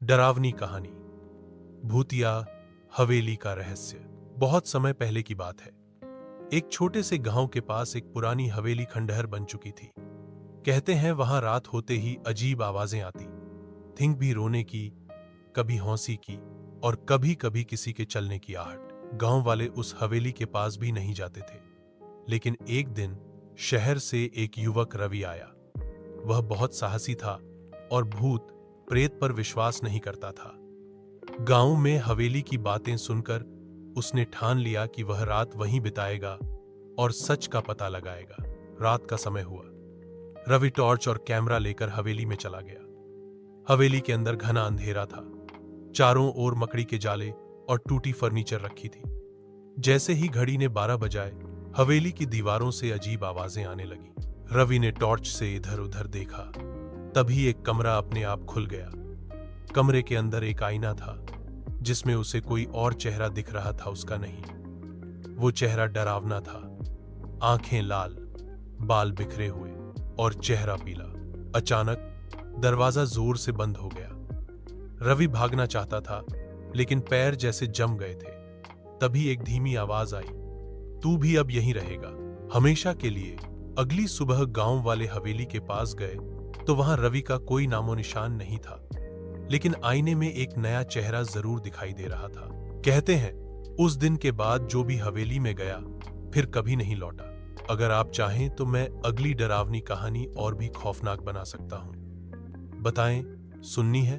डरावनी कहानी। भूतिया हवेली का रहस्य। बहुत समय पहले की बात है। एक छोटे से गांव के पास एक पुरानी हवेली खंडहर बन चुकी थी। कहते हैं वहां रात होते ही अजीब आवाजें आती, थिंक भी रोने की, कभी हौंसी की और कभी कभी किसी के चलने की आहट। गांव वाले उस हवेली के पास भी नहीं जाते थे। लेकिन एक दिन शहर से एक युवक रवि आया। वह बहुत साहसी था और भूत प्रेत पर विश्वास नहीं करता था। गांव में हवेली की बातें सुनकर उसने ठान लिया कि वह रात वहीं बिताएगा और सच का पता लगाएगा। रात का समय हुआ। रवि टॉर्च और कैमरा लेकर हवेली में चला गया। हवेली के अंदर घना अंधेरा था। चारों ओर मकड़ी के जाले और टूटी फर्नीचर रखी थी। जैसे ही घड़ी ने 12 बजाए, हवेली की दीवारों से अजीब आवाजें आने लगी। रवि ने टॉर्च से इधर उधर देखा। तभी एक कमरा अपने आप खुल गया। कमरे के अंदर एक आईना था जिसमें उसे कोई और चेहरा दिख रहा था, उसका नहीं। वो चेहरा डरावना था। आंखें लाल, बाल बिखरे हुए और चेहरा पीला। अचानक दरवाजा जोर से बंद हो गया। रवि भागना चाहता था लेकिन पैर जैसे जम गए थे। तभी एक धीमी आवाज आई, तू भी अब यहीं रहेगा, हमेशा के लिए। अगली सुबह गांव वाले हवेली के पास गए तो वहां रवि का कोई नामो निशान नहीं था। लेकिन आईने में एक नया चेहरा जरूर दिखाई दे रहा था। कहते हैं उस दिन के बाद जो भी हवेली में गया फिर कभी नहीं लौटा। अगर आप चाहें तो मैं अगली डरावनी कहानी और भी खौफनाक बना सकता हूं। बताएं, सुननी है?